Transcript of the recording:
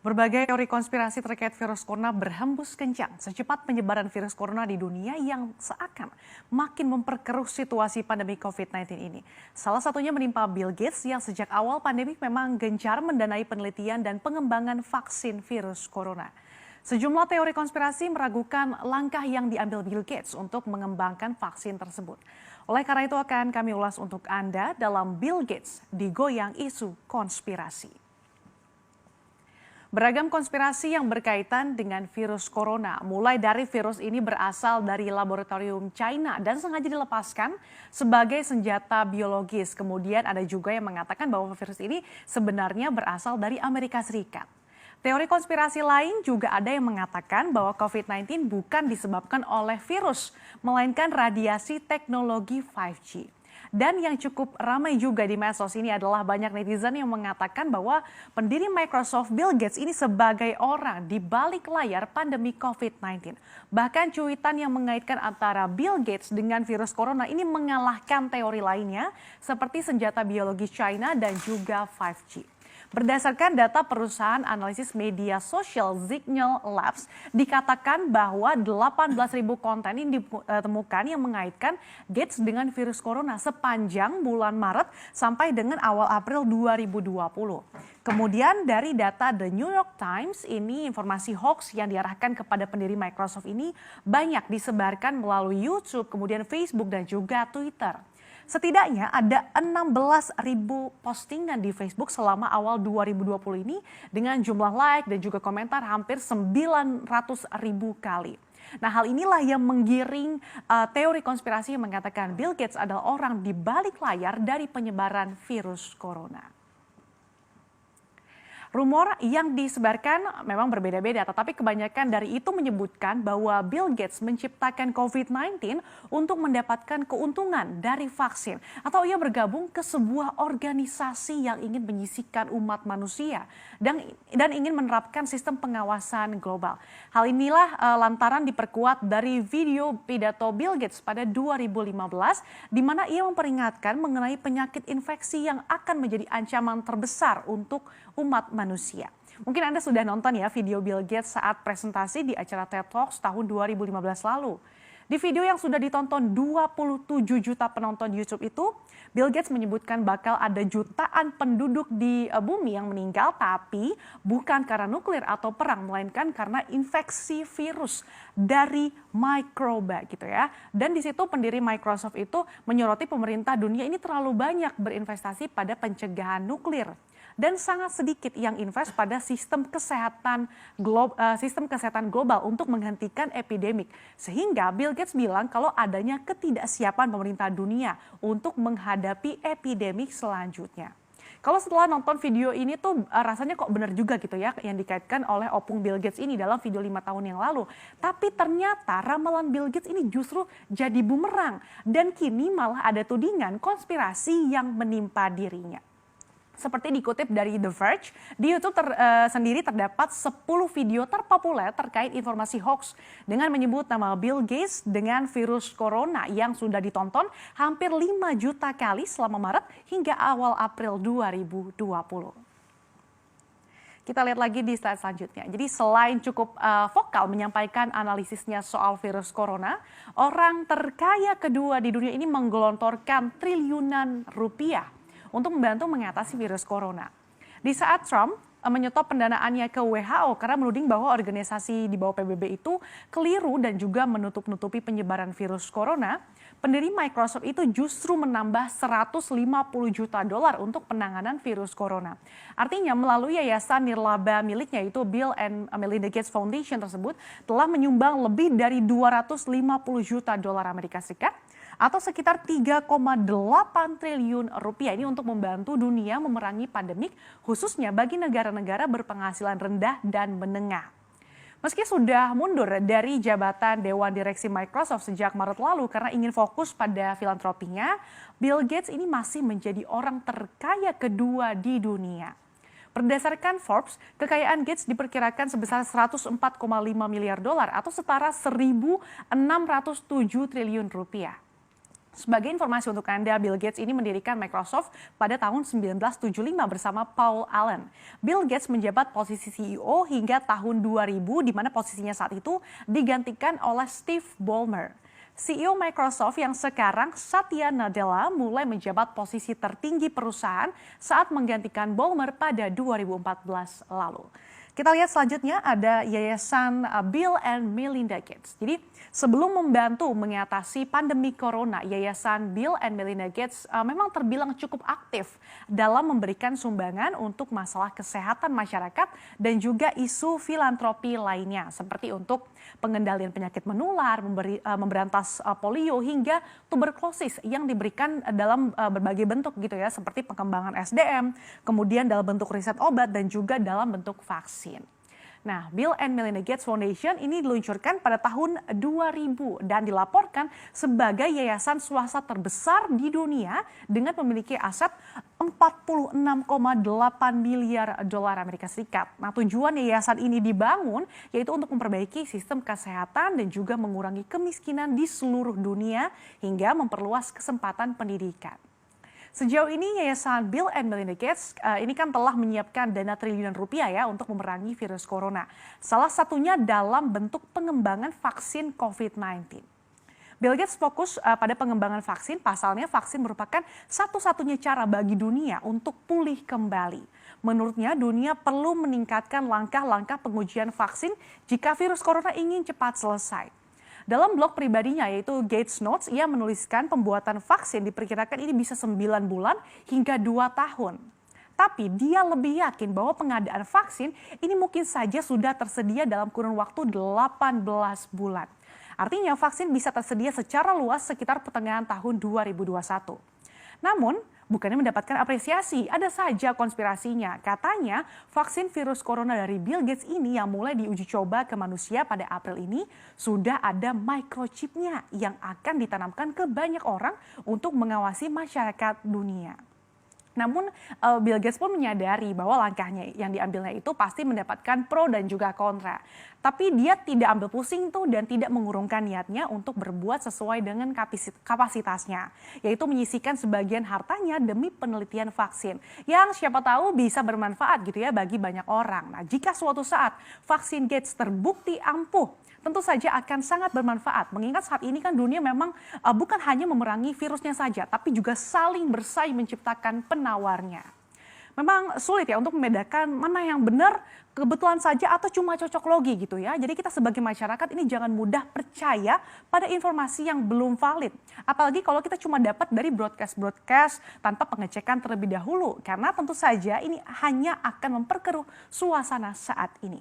Berbagai teori konspirasi terkait virus corona berhembus kencang secepat penyebaran virus corona di dunia yang seakan makin memperkeruh situasi pandemi COVID-19 ini. Salah satunya menimpa Bill Gates yang sejak awal pandemi memang gencar mendanai penelitian dan pengembangan vaksin virus corona. Sejumlah teori konspirasi meragukan langkah yang diambil Bill Gates untuk mengembangkan vaksin tersebut. Oleh karena itu akan kami ulas untuk Anda dalam Bill Gates digoyang isu konspirasi. Beragam konspirasi yang berkaitan dengan virus corona, mulai dari virus ini berasal dari laboratorium China dan sengaja dilepaskan sebagai senjata biologis. Kemudian ada juga yang mengatakan bahwa virus ini sebenarnya berasal dari Amerika Serikat. Teori konspirasi lain juga ada yang mengatakan bahwa COVID-19 bukan disebabkan oleh virus, melainkan radiasi teknologi 5G. Dan yang cukup ramai juga di medsos ini adalah banyak netizen yang mengatakan bahwa pendiri Microsoft Bill Gates ini sebagai orang di balik layar pandemi COVID-19. Bahkan cuitan yang mengaitkan antara Bill Gates dengan virus corona ini mengalahkan teori lainnya seperti senjata biologis China dan juga 5G. Berdasarkan data perusahaan analisis media sosial Signal Labs, dikatakan bahwa 18.000 konten ini ditemukan yang mengaitkan Gates dengan virus corona sepanjang bulan Maret sampai dengan awal April 2020. Kemudian dari data The New York Times, ini informasi hoax yang diarahkan kepada pendiri Microsoft ini banyak disebarkan melalui YouTube, kemudian Facebook dan juga Twitter. Setidaknya ada 16.000 postingan di Facebook selama awal 2020 ini dengan jumlah like dan juga komentar hampir 900.000 kali. Nah, hal inilah yang menggiring teori konspirasi yang mengatakan Bill Gates adalah orang di balik layar dari penyebaran virus corona. Rumor yang disebarkan memang berbeda-beda, tetapi kebanyakan dari itu menyebutkan bahwa Bill Gates menciptakan COVID-19 untuk mendapatkan keuntungan dari vaksin, atau ia bergabung ke sebuah organisasi yang ingin menyisihkan umat manusia dan ingin menerapkan sistem pengawasan global. Hal inilah lantaran diperkuat dari video pidato Bill Gates pada 2015, di mana ia memperingatkan mengenai penyakit infeksi yang akan menjadi ancaman terbesar untuk umat manusia. Mungkin Anda sudah nonton ya video Bill Gates saat presentasi di acara TED Talks tahun 2015 lalu. Di video yang sudah ditonton 27 juta penonton YouTube itu, Bill Gates menyebutkan bakal ada jutaan penduduk di bumi yang meninggal, tapi bukan karena nuklir atau perang, melainkan karena infeksi virus dari mikroba gitu ya. Dan di situ pendiri Microsoft itu menyoroti pemerintah dunia ini terlalu banyak berinvestasi pada pencegahan nuklir dan sangat sedikit yang invest pada sistem kesehatan global untuk menghentikan epidemik. Sehingga Bill Gates bilang kalau adanya ketidaksiapan pemerintah dunia untuk menghadapi epidemik selanjutnya. Kalau setelah nonton video ini tuh rasanya kok benar juga gitu ya yang dikaitkan oleh opung Bill Gates ini dalam video 5 tahun yang lalu. Tapi ternyata ramalan Bill Gates ini justru jadi bumerang dan kini malah ada tudingan konspirasi yang menimpa dirinya. Seperti dikutip dari The Verge, di YouTube sendiri terdapat 10 video terpopuler terkait informasi hoax dengan menyebut nama Bill Gates dengan virus corona yang sudah ditonton hampir 5 juta kali selama Maret hingga awal April 2020. Kita lihat lagi di slide selanjutnya. Jadi selain cukup vokal menyampaikan analisisnya soal virus corona, orang terkaya kedua di dunia ini menggelontorkan triliunan rupiah untuk membantu mengatasi virus corona. Di saat Trump menyetop pendanaannya ke WHO karena menuding bahwa organisasi di bawah PBB itu keliru dan juga menutup-nutupi penyebaran virus corona, pendiri Microsoft itu justru menambah 150 juta dolar untuk penanganan virus corona. Artinya melalui yayasan nirlaba miliknya yaitu Bill and Melinda Gates Foundation tersebut telah menyumbang lebih dari 250 juta dolar Amerika Serikat atau sekitar 3,8 triliun rupiah ini untuk membantu dunia memerangi pandemik khususnya bagi negara-negara berpenghasilan rendah dan menengah. Meski sudah mundur dari jabatan Dewan Direksi Microsoft sejak Maret lalu karena ingin fokus pada filantropinya, Bill Gates ini masih menjadi orang terkaya kedua di dunia. Berdasarkan Forbes, kekayaan Gates diperkirakan sebesar 104,5 miliar dolar atau setara 1.607 triliun rupiah. Sebagai informasi untuk Anda, Bill Gates ini mendirikan Microsoft pada tahun 1975 bersama Paul Allen. Bill Gates menjabat posisi CEO hingga tahun 2000, di mana posisinya saat itu digantikan oleh Steve Ballmer. CEO Microsoft yang sekarang Satya Nadella mulai menjabat posisi tertinggi perusahaan saat menggantikan Ballmer pada 2014 lalu. Kita lihat selanjutnya ada Yayasan Bill and Melinda Gates. Jadi sebelum membantu mengatasi pandemi corona, Yayasan Bill and Melinda Gates memang terbilang cukup aktif dalam memberikan sumbangan untuk masalah kesehatan masyarakat dan juga isu filantropi lainnya seperti untuk pengendalian penyakit menular, memberantas polio hingga tuberkulosis yang diberikan dalam berbagai bentuk gitu ya, seperti pengembangan SDM, kemudian dalam bentuk riset obat dan juga dalam bentuk vaksin. Nah, Bill and Melinda Gates Foundation ini diluncurkan pada tahun 2000 dan dilaporkan sebagai yayasan swasta terbesar di dunia dengan memiliki aset 46,8 miliar dolar Amerika Serikat. Nah, tujuan yayasan ini dibangun yaitu untuk memperbaiki sistem kesehatan dan juga mengurangi kemiskinan di seluruh dunia hingga memperluas kesempatan pendidikan. Sejauh ini Yayasan Bill and Melinda Gates ini kan telah menyiapkan dana triliunan rupiah ya untuk memerangi virus corona. Salah satunya dalam bentuk pengembangan vaksin COVID-19. Bill Gates fokus pada pengembangan vaksin, pasalnya vaksin merupakan satu-satunya cara bagi dunia untuk pulih kembali. Menurutnya dunia perlu meningkatkan langkah-langkah pengujian vaksin jika virus corona ingin cepat selesai. Dalam blog pribadinya yaitu Gates Notes, ia menuliskan pembuatan vaksin diperkirakan ini bisa 9 bulan hingga 2 tahun. Tapi dia lebih yakin bahwa pengadaan vaksin ini mungkin saja sudah tersedia dalam kurun waktu 18 bulan. Artinya vaksin bisa tersedia secara luas sekitar pertengahan tahun 2021. Namun, bukannya mendapatkan apresiasi, ada saja konspirasinya. Katanya vaksin virus corona dari Bill Gates ini yang mulai diuji coba ke manusia pada April ini sudah ada microchipnya yang akan ditanamkan ke banyak orang untuk mengawasi masyarakat dunia. Namun Bill Gates pun menyadari bahwa langkahnya yang diambilnya itu pasti mendapatkan pro dan juga kontra. Tapi dia tidak ambil pusing tuh dan tidak mengurungkan niatnya untuk berbuat sesuai dengan kapasitasnya. Yaitu menyisihkan sebagian hartanya demi penelitian vaksin. Yang siapa tahu bisa bermanfaat gitu ya bagi banyak orang. Nah, jika suatu saat vaksin Gates terbukti ampuh, tentu saja akan sangat bermanfaat. Mengingat saat ini kan dunia memang bukan hanya memerangi virusnya saja, tapi juga saling bersaing menciptakan penawarnya. Memang sulit ya untuk membedakan mana yang benar, kebetulan saja atau cuma cocok logi gitu ya. Jadi kita sebagai masyarakat ini jangan mudah percaya pada informasi yang belum valid. Apalagi kalau kita cuma dapat dari broadcast tanpa pengecekan terlebih dahulu. Karena tentu saja ini hanya akan memperkeruh suasana saat ini.